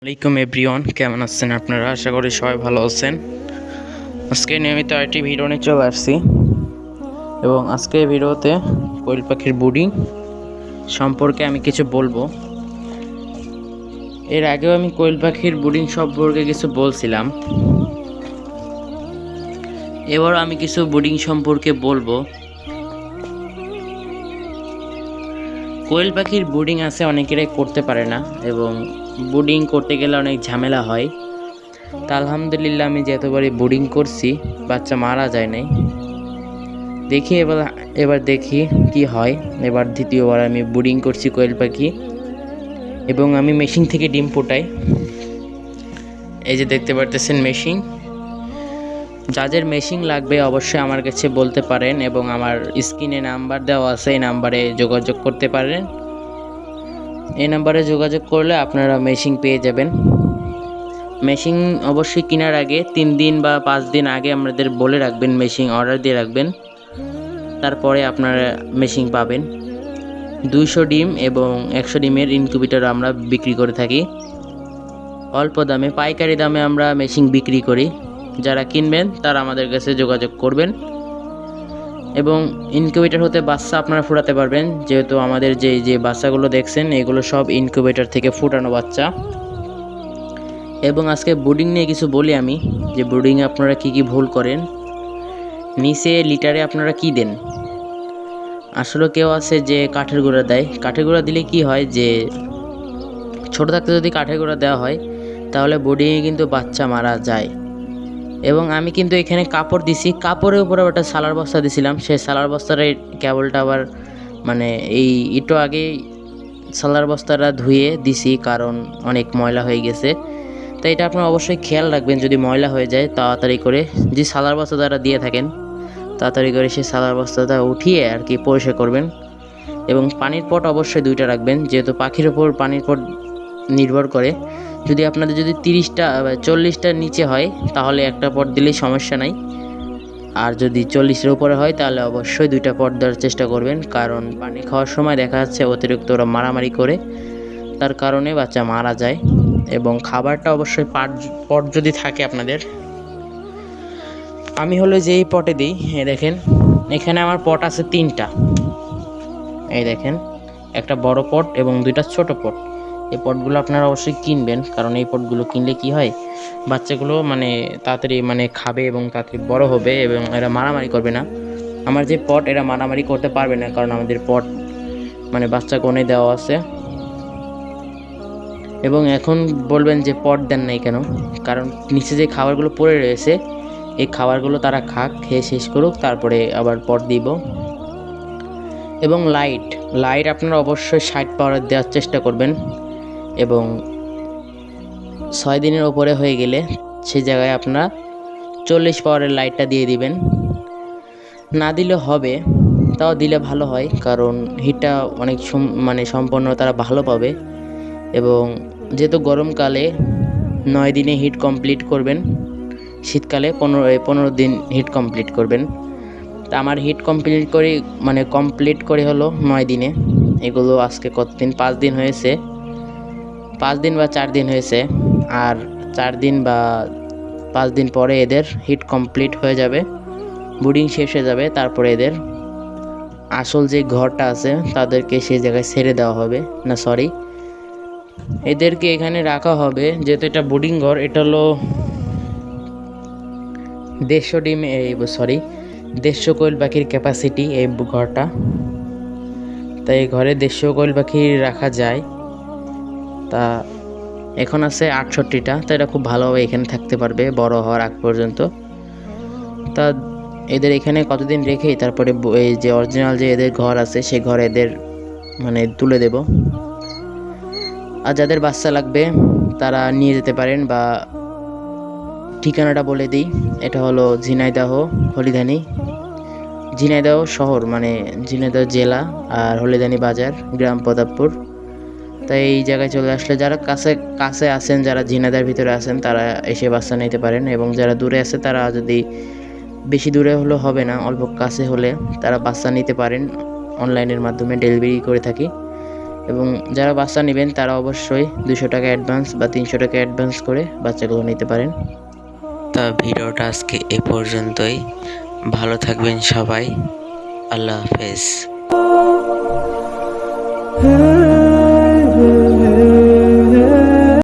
আসসালামাইকুম এভরিওয়ান, কেমন আছেন আপনারা? আশা করি সবাই ভালো আছেন। আজকে নিয়মিত আরেকটি ভিডিও নিয়ে চলে আসছি এবং আজকে ভিডিওতে কোয়েল পাখির ব্রুডিং সম্পর্কে আমি কিছু বলবো। এর আগেও আমি কোয়েল পাখির ব্রুডিং সম্পর্কে কিছু বলছিলাম, এবারও আমি কিছু ব্রুডিং সম্পর্কে বলবো। কোয়েল পাখির ব্রুডিং আছে, অনেকেরাই করতে পারে না এবং ব্রুডিং করতে গেলে অনেক ঝামেলা হয়। তা আলহামদুলিল্লাহ আমি যতবারই ব্রুডিং করছি বাচ্চা মারা যায় নাই। দেখি এবার দেখি কি হয়। এবার দ্বিতীয়বার আমি ব্রুডিং করছি কোয়েল পাখি এবং আমি মেশিন থেকে ডিম ফোটাই। এই যে দেখতে পারতেছেন মেশিন। যাদের মেশিন লাগবে অবশ্যই আমার কাছে বলতে পারেন এবং আমার স্ক্রিনে নাম্বার দেওয়া আছে, এই নাম্বারে যোগাযোগ করতে পারেন। এই নাম্বারে যোগাযোগ করলে আপনারা মেশিন পেয়ে যাবেন। মেশিন অবশ্যই কেনার আগে 3 দিন বা 5 দিন আগে আমাদের বলে রাখবেন, মেশিন অর্ডার দিয়ে রাখবেন, তারপরে আপনারা মেশিন পাবেন। 200 ডিম এবং 100 ডিমের ইনকিউবেটর আমরা বিক্রি করে থাকি অল্প দামে, পাইকারি দামে আমরা মেশিন বিক্রি করি। যারা কিনবেন তারা আমাদের কাছে যোগাযোগ করবেন এবং ইনকিউবেটর হতে বাচ্চা আপনারা ফোটাতে পারবেন, যেহেতু আমাদের যে বাচ্চাগুলো দেখছেন এগুলো সব ইনকিউবেটর থেকে ফোটানো বাচ্চা। এবং আজকে ব্রুডিং নিয়ে কিছু বলি আমি, যে ব্রুডিংয়ে আপনারা কি ভুল করেন। নিচে লিটারে আপনারা কি দেন? আসলে কেউ আছে যে কাঠের গুঁড়া দেয়। কাঠের গুঁড়া দিলে কি হয়, যে ছোটো থাকতে যদি কাঠের গুঁড়া দেওয়া হয় তাহলে ব্রুডিংয়ে কিন্তু বাচ্চা মারা যায়। এবং আমি কিন্তু এখানে কাপড় দিছি, কাপড়ের উপরে ওটা সালার বস্তা দিছিলাম। সেই সালার বস্তার কেবলটা আবার মানে একটু আগে সালার বস্তাটা ধুয়ে দিছি, কারণ অনেক ময়লা হয়ে গেছে। তো এটা আপনারা অবশ্যই খেয়াল রাখবেন, যদি ময়লা হয়ে যায় তাড়াতাড়ি করে যে সালার বস্তা দ্বারা দিয়ে থাকেন তাড়াতাড়ি করে সেই সালার বস্তাটা উঠিয়ে আর কি পরিষ্কার করবেন। এবং পানির পট অবশ্যই 2টা রাখবেন, যেহেতু পাখির ওপর পানির পট নির্ভর করে। যদি আপনাদের যদি 30টা 40টার নিচে হয় তাহলে একটা পট দিলেই সমস্যা নাই, আর যদি 40-এর উপরে হয় তাহলে অবশ্যই 2টা পট দেওয়ার চেষ্টা করবেন, কারণ পানি খাওয়ার সময় দেখা যাচ্ছে অতিরিক্ত ওরা মারামারি করে, তার কারণে বাচ্চা মারা যায়। এবং খাবারটা অবশ্যই পট যদি থাকে আপনাদের, আমি হলো যেই পটে দিই, দেখেন এখানে আমার পট আছে 3টা। এই দেখেন, একটা বড় পট এবং 2টা ছোট পট। এই পটগুলো আপনারা অবশ্যই কিনবেন, কারণ এই পটগুলো কিনলে কি হয়, বাচ্চাগুলো তাড়াতাড়ি খাবে এবং তাড়াতাড়ি বড় হবে এবং এরা মারামারি করবে না। আমার যে পট এরা মারামারি করতে পারবে না, কারণ আমাদের পট বাচ্চা কোণে দেওয়া আছে। এবং এখন বলবেন যে পট দেন নাই কেন, কারণ নিচে যে খাবারগুলো পড়ে রয়েছে এই খাবারগুলো তারা খেয়ে শেষ করুক, তারপরে আবার পট দিব। এবং লাইট আপনারা অবশ্যই 60 পাওয়ার দেওয়ার চেষ্টা করবেন এবং 6 দিনের ওপরে হয়ে গেলে সেই জায়গায় আপনারা 40 পাওয়ারের লাইটটা দিয়ে দিবেন। না দিলে হবে, তাও দিলে ভালো হয়, কারণ হিটটা অনেক সম্পন্ন তারা ভালো পাবে। এবং যেহেতু গরমকালে 9 দিনে হিট কমপ্লিট করবেন, শীতকালে 15 দিন হিট কমপ্লিট করবেন। তা আমার হিট কমপ্লিট করে হলো 9 দিনে। এগুলো আজকে কতদিন, 5 দিন হয়েছে, 5 দিন বা 4 দিন হয়েছে। আর 4 দিন বা 5 দিন পরে এদের হিট কমপ্লিট হয়ে যাবে, ব্রুডিং শেষ হয়ে যাবে। তারপরে এদের আসল যে ঘরটা আছে তাদেরকে সেই জায়গায় ছেড়ে দেওয়া হবে, এদেরকে এখানে রাখা হবে। যেহেতু এটা ব্রুডিং ঘর, এটা হলো 150 কোয়েল পাখির ক্যাপাসিটি এই ঘরটা। তাই এই ঘরে 150 কোয়েল পাখি রাখা যায়। তা এখন আছে 68টা, তো এটা খুব ভালোভাবে এখানে থাকতে পারবে বড় হওয়ার আগ পর্যন্ত। তা এদের এখানে কতদিন রেখেই তারপরে এই যে অরিজিনাল যে এদের ঘর আছে সেই ঘরে এদের তুলে দেব। আর যাদের বাচ্চা লাগবে তারা নিয়ে যেতে পারেন, বা ঠিকানাটা বলে দিই, এটা হলো ঝিনাইদহ হলিধানি, ঝিনাইদহ শহর ঝিনাইদহ জেলা, আর হলিধানি বাজার, গ্রাম প্রতাপপুর। তাই এই জায়গায় চলে আসলে যারা কাছে আছেন, যারা ঝিনাইদহের ভিতরে আছেন তারা এসে বাচ্চা নিতে পারেন, এবং যারা দূরে আছে তারা যদি বেশি দূরে হলে হবে না, অল্প কাছে হলে তারা বাচ্চা নিতে পারেন। অনলাইনের মাধ্যমে ডেলিভারি করে থাকি এবং যারা বাচ্চা নেবেন তারা অবশ্যই 200 টাকা অ্যাডভান্স বা 300 টাকা অ্যাডভান্স করে বাচ্চাগুলো নিতে পারেন। তা ভিডিওটা আজকে এ পর্যন্তই। ভালো থাকবেন সবাই। আল্লাহ হাফেজ।